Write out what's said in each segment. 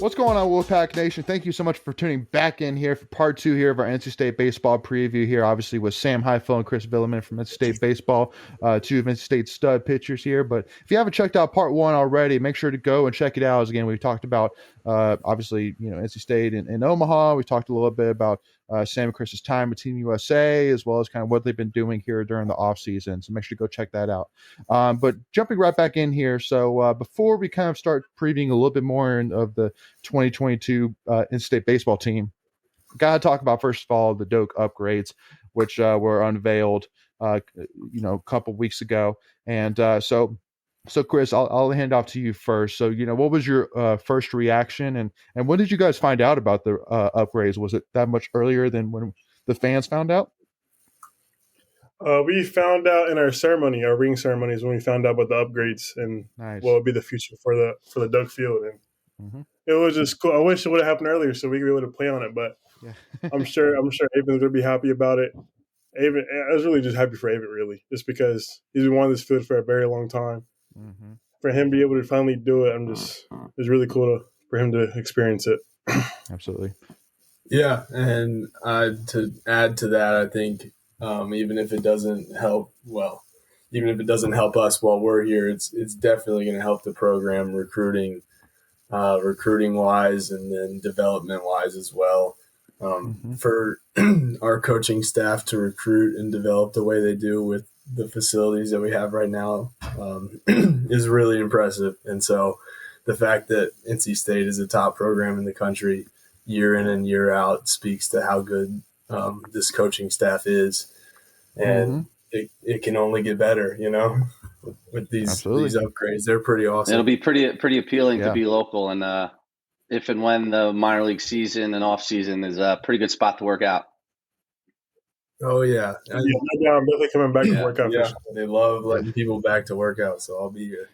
What's going on, Wolfpack Nation? Thank you so much for tuning back in here for part 2 here of our NC State baseball preview here, obviously with Sam Highfill and Chris Villaman from NC State baseball, two of NC State stud pitchers here. But if you haven't checked out part 1 already, make sure to go and check it out. As again, we've talked about obviously NC State in Omaha. We talked a little bit about Sam and Chris's time with Team USA, as well as kind of what they've been doing here during the off season. So make sure to go check that out. But jumping right back in here, so before we kind of start previewing a little bit more of the 2022 NC State baseball team, got to talk about first of all the Doak upgrades, which were unveiled a couple weeks ago. And so Chris, I'll hand off to you first. So what was your first reaction, and when did you guys find out about the upgrades? Was it that much earlier than when the fans found out? We found out in our ring ceremonies, when we found out about the upgrades and what would be the future for the Doak Field. And it was just cool. I wish it would have happened earlier so we could be able to play on it. But yeah. I'm sure Aven's going to be happy about it. I was really just happy for Aven, really, just because he's been wanting this field for a very long time. Mm-hmm. For him to be able to finally do it, it's really cool for him to experience it. Absolutely. Yeah, and to add to that, I think even if it doesn't help us while we're here, it's definitely going to help the program recruiting wise, and then development wise as well. For our coaching staff to recruit and develop the way they do with the facilities that we have right now is really impressive. And so the fact that NC State is a top program in the country year in and year out speaks to how good this coaching staff is. And it can only get better, with these upgrades. They're pretty awesome. It'll be pretty appealing to be local, and if and when the minor league season and off season is a pretty good spot to work out. Oh yeah, I'm definitely coming back to work out. Yeah, they love letting people back to work out, so I'll be here.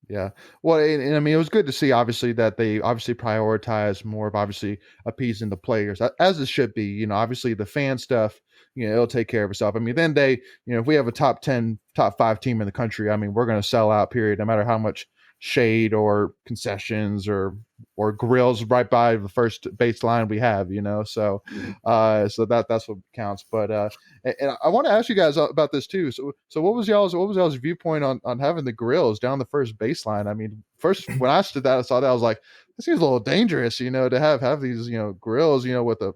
Yeah. Well, and I mean, it was good to see, obviously, that they obviously prioritize more of obviously appeasing the players, as it should be. Obviously the fan stuff, it'll take care of itself. I mean, then they, if we have a top 10, top 5 team in the country, I mean, we're going to sell out, period, no matter how much shade or concessions or grills right by the first baseline we have, so that's what counts. But and I want to ask you guys about this too. So what was y'all's viewpoint on having the grills down the first baseline? I mean, first when I stood that, I saw that, I was like, this seems a little dangerous, to have these grills, with a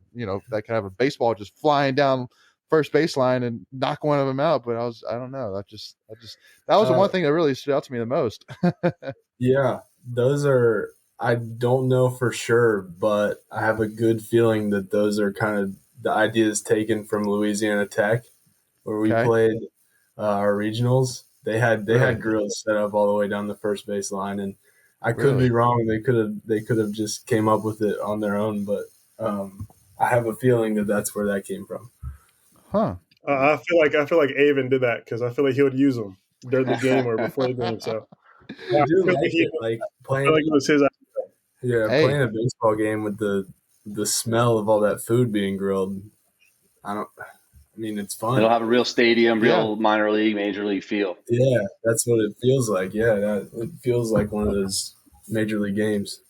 that can have a baseball just flying down first baseline and knock one of them out. But I don't know. That was the one thing that really stood out to me the most. Yeah, those are, I don't know for sure, but I have a good feeling that those are kind of the ideas taken from Louisiana Tech, where we played our regionals. They had grills set up all the way down the first baseline, and I could be wrong. They could have just came up with it on their own, but I have a feeling that that's where that came from. Huh. I feel like Aven did that because I feel like he would use them during the game or before the game. So I do like playing. I feel like it was his idea. Yeah, playing a baseball game with the smell of all that food being grilled. It's fun. It'll have a real stadium, real minor league, major league feel. Yeah, that's what it feels like. Yeah, it feels like one of those major league games.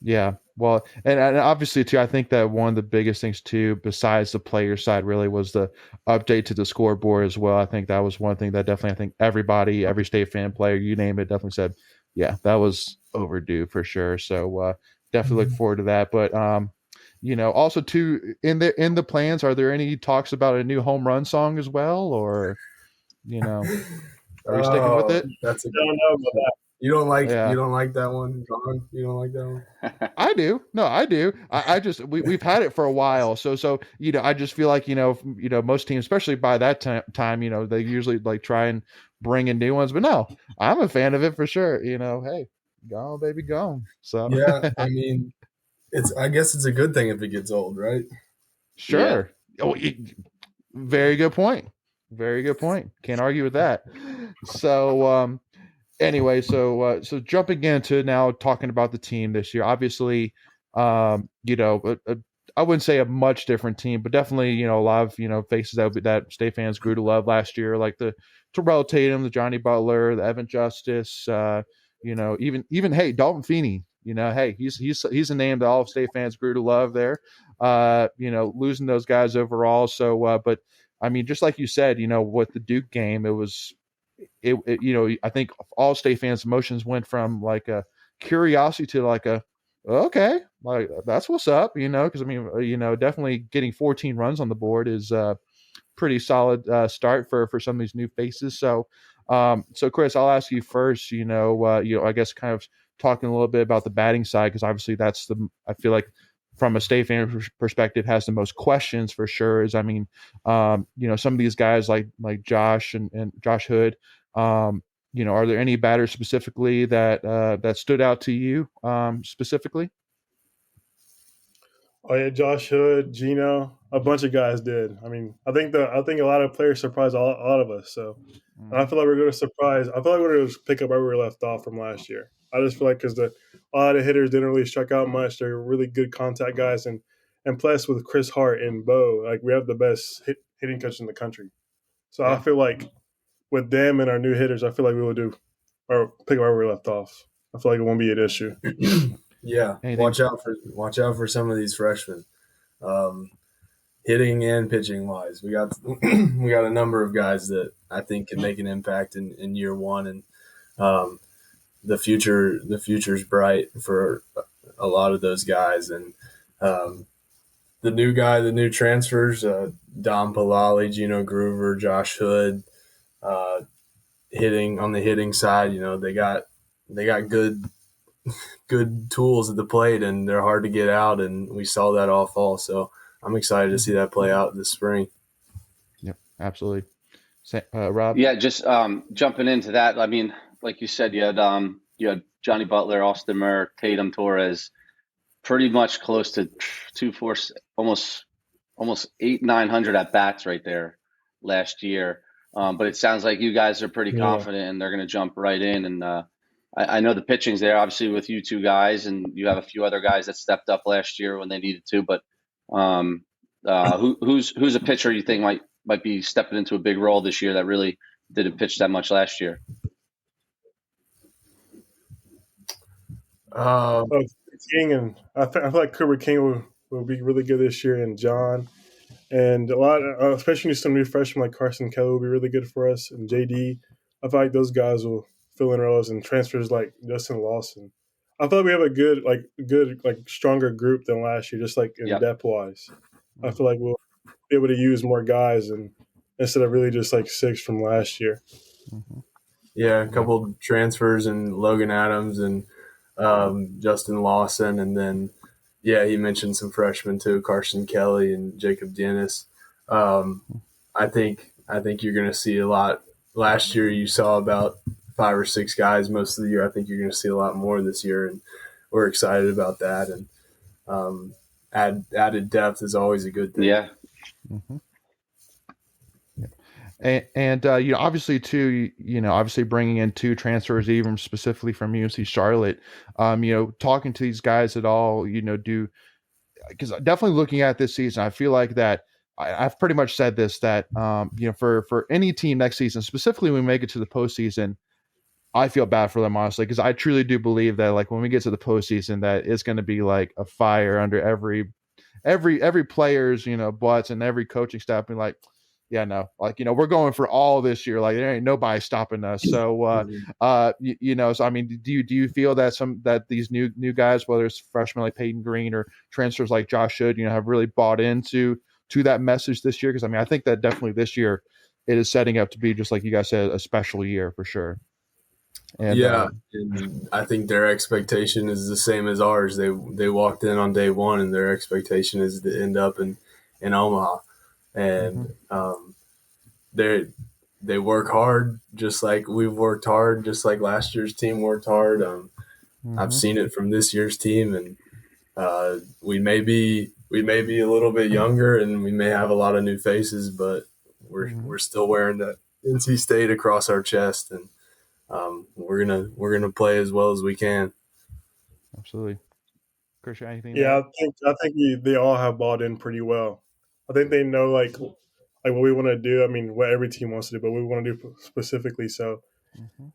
Yeah. Well, and obviously too, I think that one of the biggest things too, besides the player side, really was the update to the scoreboard as well. I think that was one thing that definitely, I think everybody, every State fan, player, you name it, definitely said, yeah, that was overdue for sure. So definitely look forward to that. But also too, in the plans, are there any talks about a new home run song as well, or are you sticking with it? That's a good one. You don't like that one, John? You don't like that one? I do. No, I do. I just we've had it for a while, so I just feel like most teams, especially by that time, they usually like try and bring in new ones. But no, I'm a fan of it for sure. Hey, go baby, go. So yeah, I mean, I guess it's a good thing if it gets old, right? Sure. Yeah. Oh, very good point. Very good point. Can't argue with that. So. Anyway, so jumping into now talking about the team this year, obviously, I wouldn't say a much different team, but definitely, a lot of, faces that State fans grew to love last year, like the Terrell Tatum, the Johnny Butler, the Evan Justice, even hey, Dalton Feeney, hey, he's a name that all State fans grew to love there. Losing those guys overall. So, but I mean, just like you said, with the Duke game, it was I think all State fans' emotions went from like a curiosity to like a okay, like that's what's up, because I mean, definitely getting 14 runs on the board is pretty solid start for some of these new faces. So Chris, I'll ask you first. I guess kind of talking a little bit about the batting side, because obviously I feel like from a State fan perspective has the most questions for sure. Is I mean, some of these guys like Josh and Josh Hood. Are there any batters specifically that stood out to you specifically? Oh yeah, Josh Hood, Gino, a bunch of guys did. I mean, I think a lot of players surprised a lot of us. So, and I feel like we're going to surprise. I feel like we're going to pick up where we were left off from last year. I just feel like because a lot of hitters didn't really strike out much. They're really good contact guys, and plus with Chris Hart and Bo, like we have the best hitting coach in the country. So I feel like with them and our new hitters, I feel like we will do or pick up where we left off. I feel like it won't be an issue. Yeah, watch out for some of these freshmen, hitting and pitching wise. We got a number of guys that I think can make an impact in year one, and the future's bright for a lot of those guys. And the new transfers, Dom Palali, Gino Groover, Josh Hood, hitting on the hitting side. They got good tools at the plate, and they're hard to get out, and we saw that all fall. So I'm excited to see that play out this spring. Yep, absolutely. Rob? Yeah, just jumping into that. I mean, like you said, you had Johnny Butler, Austin Murr, Tatum, Torres, pretty much close to 2-4, almost 800-900 at bats right there last year. But it sounds like you guys are pretty confident, and they're going to jump right in. And I know the pitching's there, obviously, with you two guys, and you have a few other guys that stepped up last year when they needed to. But who's a pitcher you think might be stepping into a big role this year that really didn't pitch that much last year? King, and I feel like Cooper King will be really good this year, and John, and a lot, especially some new freshmen like Carson Kelly will be really good for us, and JD. I feel like those guys will fill in roles, and transfers like Justin Lawson. I feel like we have a good, stronger group than last year, just like in depth wise. I feel like we'll be able to use more guys and instead of really just like 6 from last year. Mm-hmm. Yeah, a couple of transfers and Logan Adams and Justin Lawson, and then he mentioned some freshmen too, Carson Kelly and Jacob Dennis. I think you're going to see a lot. Last year you saw about 5 or 6 guys most of the year. I think you're going to see a lot more this year, and we're excited about that. And added depth is always a good thing. Yeah. Mm-hmm. And obviously too, obviously bringing in 2 transfers, even specifically from UNC Charlotte, talking to these guys at all, because definitely looking at this season, I feel like that I've pretty much said this, that, for any team next season, specifically when we make it to the postseason, I feel bad for them, honestly, because I truly do believe that like when we get to the postseason, that it's going to be like a fire under every player's, butts, and every coaching staff being like, yeah, no, like, we're going for all this year. Like there ain't nobody stopping us. So, so I mean, do you feel that these new guys, whether it's freshmen like Peyton Green or transfers like Josh Hood, have really bought into that message this year? Because I mean, I think that definitely this year it is setting up to be, just like you guys said, a special year for sure. And, and I think their expectation is the same as ours. They walked in on day one, and their expectation is to end up in Omaha. And they work hard, just like we've worked hard, just like last year's team worked hard. I've seen it from this year's team, and we may be a little bit younger, and we may have a lot of new faces, but we're still wearing that NC State across our chest, and we're gonna play as well as we can. Absolutely. Christian, anything? Yeah, I think they all have bought in pretty well. I think they know like what we want to do. I mean, what every team wants to do, but we want to do specifically. So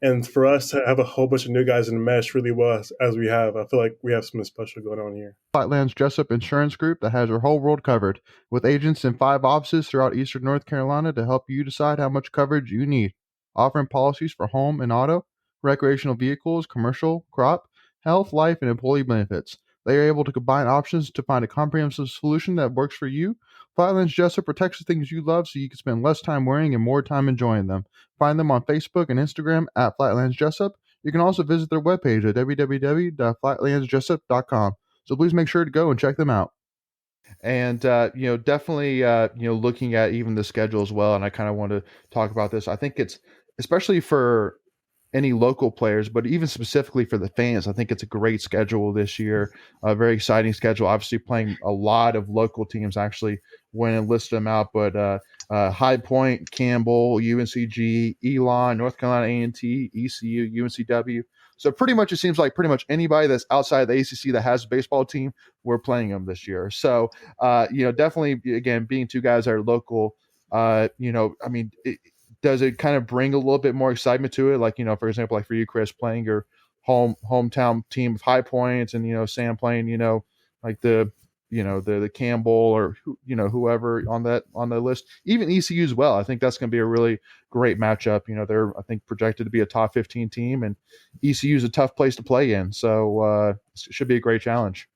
And for us to have a whole bunch of new guys in the mesh really well as we have, I feel like we have something special going on here. Flatlands Jessup Insurance Group that has your whole world covered, with agents in 5 offices throughout eastern North Carolina to help you decide how much coverage you need. Offering policies for home and auto, recreational vehicles, commercial, crop, health, life, and employee benefits. They are able to combine options to find a comprehensive solution that works for you. Flatlands Jessup protects the things you love so you can spend less time worrying and more time enjoying them. Find them on Facebook and Instagram at Flatlands Jessup. You can also visit their webpage at www.flatlandsjessup.com. So please make sure to go and check them out. And, definitely, looking at even the schedule as well. And I kind of want to talk about this. I think it's, especially for any local players, but even specifically for the fans, I think it's a great schedule this year. A very exciting schedule. Obviously, playing a lot of local teams. Actually, went and listed them out, but High Point, Campbell, UNCG, Elon, North Carolina A&T, ECU, UNCW. So pretty much it seems like pretty much anybody that's outside the ACC that has a baseball team, we're playing them this year. So definitely, again, being two guys that are local, does it kind of bring a little bit more excitement to it? Like, for example, like for you, Chris, playing your hometown team of High Points, and Sam playing, like the Campbell or whoever on the list, even ECU as well. I think that's going to be a really great matchup. They're, I think, projected to be a top 15 team, and ECU is a tough place to play in. So it should be a great challenge.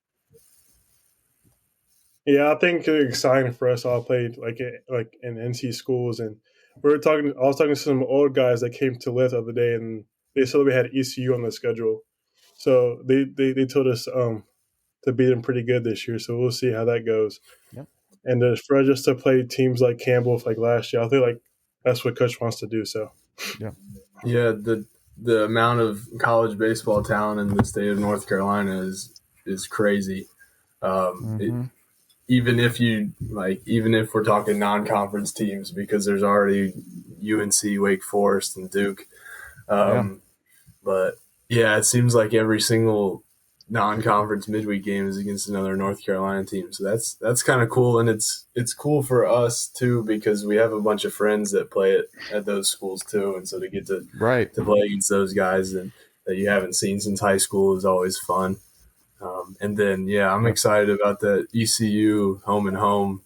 Yeah, I think it's exciting for us all played like in NC schools, and I was talking to some old guys that came to live the other day, and they said we had ECU on the schedule. So they told us to beat them pretty good this year. So we'll see how that goes. Yep. And for us just to play teams like Campbell like last year, I think like that's what Coach wants to do. So yeah, the amount of college baseball talent in the state of North Carolina is crazy. Even if we're talking non-conference teams, because there's already UNC, Wake Forest, and Duke. But yeah, it seems like every single non-conference midweek game is against another North Carolina team. So that's kind of cool, and it's cool for us too, because we have a bunch of friends that play at those schools too, and so to get to play against those guys that you haven't seen since high school is always fun. And then, I'm excited about the ECU home and home.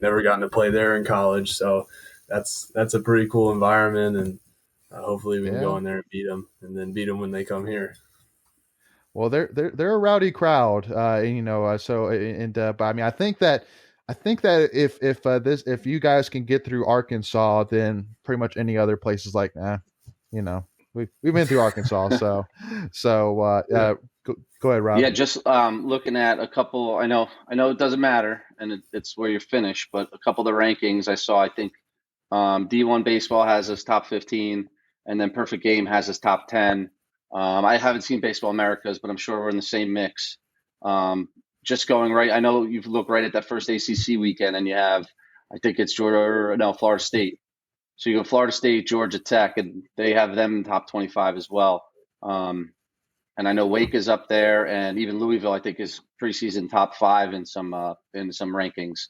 Never gotten to play there in college, so that's a pretty cool environment, and hopefully we can go in there and beat them, and then beat them when they come here. Well, they're a rowdy crowd, but I mean, I think that if you guys can get through Arkansas, then pretty much any other place is like, we've been through Arkansas, so go ahead, Rob. Yeah, just looking at a couple. I know it doesn't matter, and it's where you finish, but a couple of the rankings I saw, I think D1 baseball has us top 15, and then Perfect Game has us top 10. I haven't seen Baseball Americas, but I'm sure we're in the same mix. Just going right, I know you've looked right at that first ACC weekend, and you have, I think it's Florida State. So you go Florida State, Georgia Tech, and they have them in top 25 as well. And I know Wake is up there, and even Louisville, I think, is preseason top 5 in some rankings.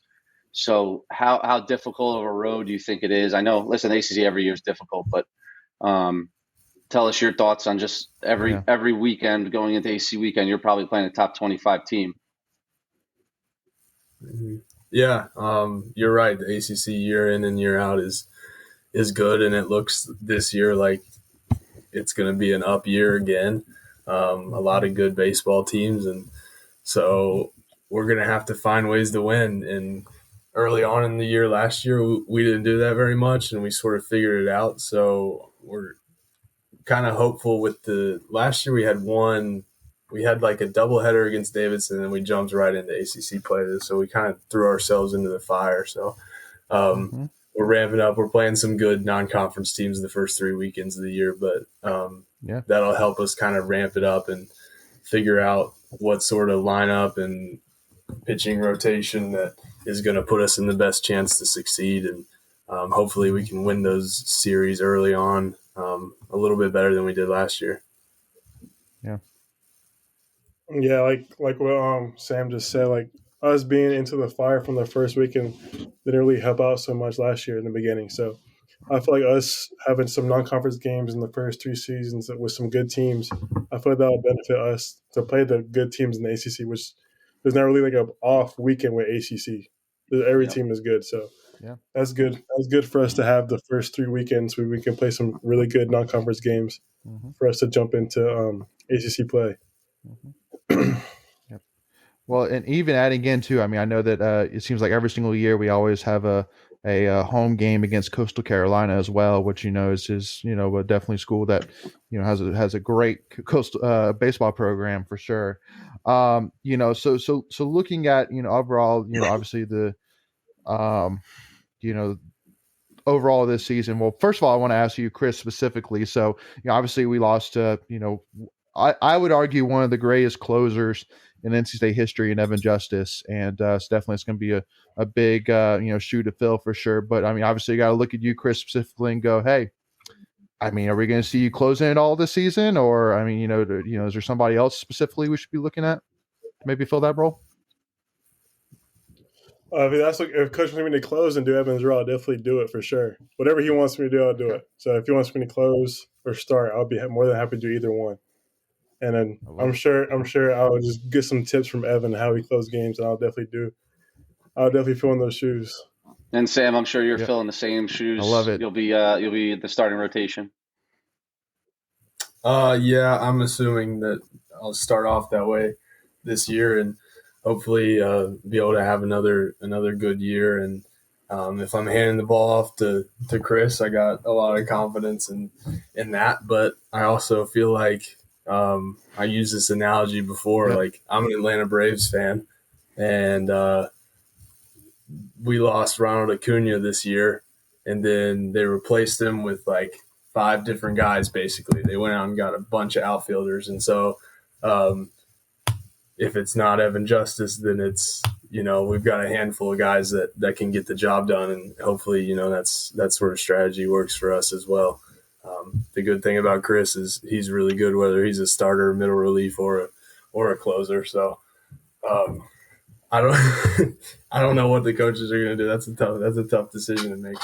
So how difficult of a road do you think it is? I know, listen, ACC every year is difficult, but tell us your thoughts on just every weekend going into ACC weekend. You're probably playing a top 25 team. Yeah, you're right. The ACC year in and year out is good, and it looks this year like it's going to be an up year again. A lot of good baseball teams, and so we're going to have to find ways to win. And early on in the year last year, we didn't do that very much, and we sort of figured it out. So we're kind of hopeful with the last year we had like a doubleheader against Davidson, and we jumped right into ACC play. So we kind of threw ourselves into the fire. So we're ramping up. We're playing some good non-conference teams the first 3 weekends of the year, but that'll help us kind of ramp it up and figure out what sort of lineup and pitching rotation that is going to put us in the best chance to succeed. And hopefully we can win those series early on a little bit better than we did last year. Yeah, like what Sam just said, like us being into the fire from the first weekend didn't really help out so much last year in the beginning. So I feel like us having some non-conference games in the first 3 seasons with some good teams, I feel like that'll benefit us to play the good teams in the ACC, which there's not really like an off weekend with ACC. Every team is good, so that's good. That's good for us to have the first 3 weekends where we can play some really good non-conference games for us to jump into ACC play. Yep. Well, and even adding in too, I mean, I know that it seems like every single year we always have a home game against Coastal Carolina as well, which is definitely a school that has a great coastal baseball program for sure. So looking at overall, obviously the overall this season. Well, first of all, I want to ask you, Chris, specifically. So, obviously we lost to, I would argue one of the greatest closers in NC State history in Evan Justice. And it's going to be a big, shoe to fill for sure. But I mean, obviously you got to look at you, Chris, specifically and go, hey, I mean, are we going to see you closing it all this season? Or, I mean, is there somebody else specifically we should be looking at to maybe fill that role? If Coach wants me to close and do Evan's role, I'll definitely do it for sure. Whatever he wants me to do, I'll do it. So if he wants me to close or start, I'll be more than happy to do either one. And then I'm sure I'll just get some tips from Evan how he closes games, and I'll definitely fill in those shoes. And Sam, I'm sure you're filling the same shoes. I love it. You'll be in the starting rotation. Yeah, I'm assuming that I'll start off that way this year and hopefully be able to have another good year. And if I'm handing the ball off to Chris, I got a lot of confidence in that. But I also feel like I used this analogy before. Yeah. Like, I'm an Atlanta Braves fan, and we lost Ronald Acuna this year, and then they replaced him with like 5 different guys. Basically, they went out and got a bunch of outfielders, and so if it's not Evan Justice, then it's, we've got a handful of guys that can get the job done. And hopefully, that sort of strategy works for us as well. The good thing about Chris is he's really good, whether he's a starter, middle relief, or a closer. So I don't know what the coaches are going to do. That's a tough decision to make.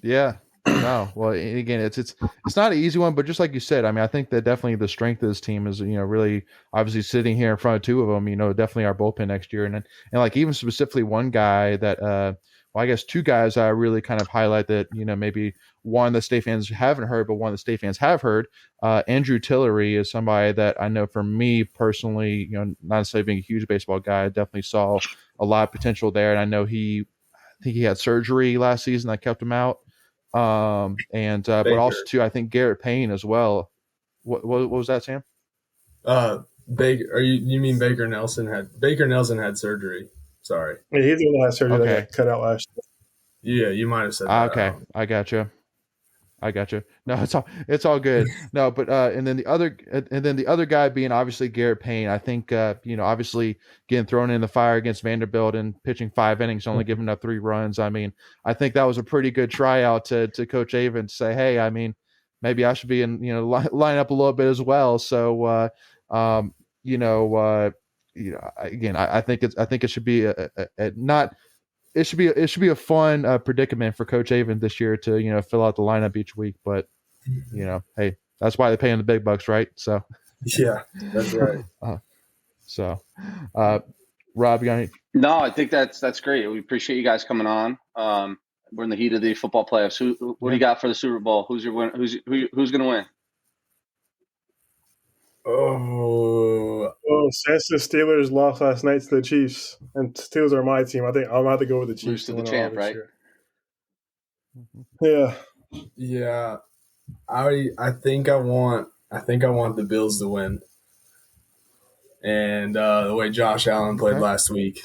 Yeah. No, well, again, it's not an easy one, but just like you said, I mean, I think that definitely the strength of this team is, really obviously sitting here in front of 2 of them, definitely our bullpen next year. And like even specifically one guy that, well, I guess 2 guys I really kind of highlight that, maybe one that State fans haven't heard, but one that State fans have heard. Andrew Tillery is somebody that I know for me personally, not necessarily being a huge baseball guy, I definitely saw a lot of potential there. And I know I think he had surgery last season that kept him out. But also too, I think Garrett Payne as well. What was that, Sam? Baker. You mean Baker Nelson had surgery? Sorry. Yeah, he's the one that had surgery that got cut out last year. Yeah, you might have said that. Okay, I gotcha. No, it's all good. No, but and then the other guy being obviously Garrett Payne. I think obviously getting thrown in the fire against Vanderbilt and pitching 5 innings, only giving up 3 runs. I mean, I think that was a pretty good tryout to Coach Avon to say, hey, I mean, maybe I should be in line up a little bit as well. So again, I think it should be It should be a fun predicament for Coach Avon this year to fill out the lineup each week. But hey, that's why they pay him the big bucks, right? So yeah, that's right. Rob, you got any? No, I think that's great. We appreciate you guys coming on. We're in the heat of the football playoffs. What do you got for the Super Bowl? Who's going to win? Since the Steelers lost last night to the Chiefs, and Steelers are my team, I think I'll have to go with the Chiefs. Lose to the champ, right? Year. Yeah. I think I want the Bills to win. And the way Josh Allen played last week,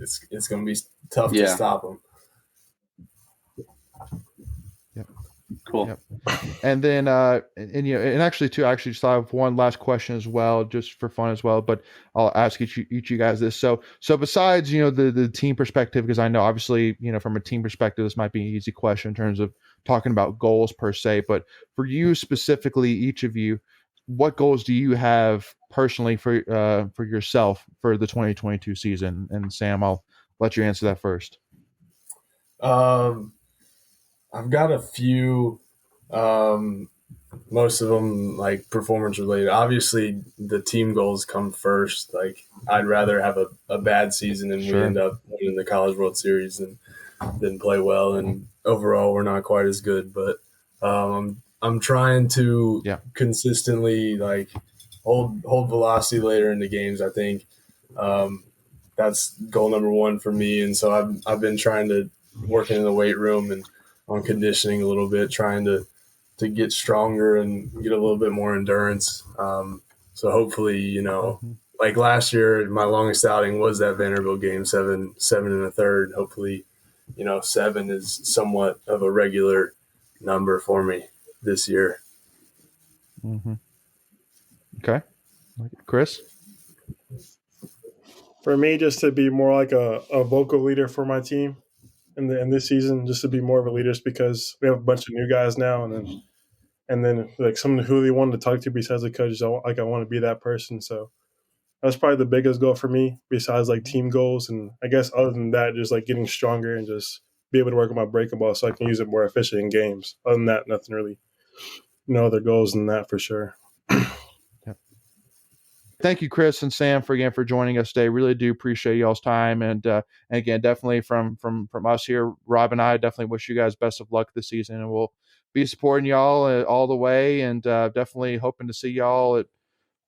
it's going to be tough to stop him. Cool. Yep. And then, and actually too, I just have one last question as well, just for fun as well, but I'll ask each of you guys this. So besides, the team perspective, because I know obviously, from a team perspective, this might be an easy question in terms of talking about goals per se, but for you specifically, each of you, what goals do you have personally for yourself for the 2022 season? And Sam, I'll let you answer that first. I've got a few, most of them like performance related. Obviously, the team goals come first. Like, I'd rather have a bad season and we end up winning the College World Series than play well. And overall, we're not quite as good. But I'm trying to consistently like hold velocity later in the games. I think that's goal number one for me. And so I've been trying to work in the weight room and on conditioning a little bit, trying to get stronger and get a little bit more endurance. So hopefully, like last year, my longest outing was that Vanderbilt game, 7 1/3. Hopefully, 7 is somewhat of a regular number for me this year. Mm-hmm. Okay. Chris? For me, just to be more like a vocal leader for my team in this season, just to be more of a leader, just because we have a bunch of new guys now, and then like someone who they wanted to talk to besides the coaches, I want to be that person. So that's probably the biggest goal for me, besides like team goals. And I guess other than that, just like getting stronger and just be able to work on my breaking ball so I can use it more efficient in games. Other than that, nothing really, no other goals than that for sure. Thank you, Chris and Sam, for joining us today. Really do appreciate y'all's time, and again, definitely from us here, Rob and I definitely wish you guys best of luck this season, and we'll be supporting y'all all the way, and definitely hoping to see y'all at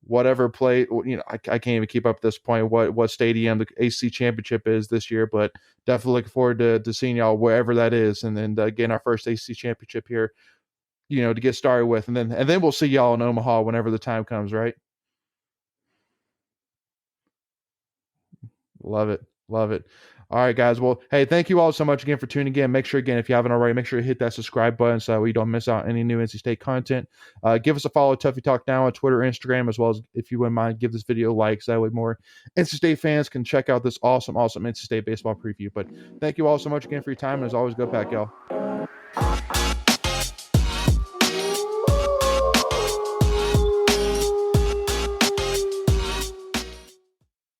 whatever play. I can't even keep up at this point what stadium the AC championship is this year, but definitely looking forward to seeing y'all wherever that is, and then getting our first AC championship here, to get started with, and then we'll see y'all in Omaha whenever the time comes, right? Love it. Love it. All right, guys. Well, hey, thank you all so much again for tuning in. Make sure, again, if you haven't already, make sure you hit that subscribe button so you don't miss out on any new NC State content. Give us a follow, Tuffy Talk Now on Twitter, Instagram, as well as, if you wouldn't mind, give this video a like so that way more NC State fans can check out this awesome NC State baseball preview. But thank you all so much again for your time. And as always, go Pack, y'all.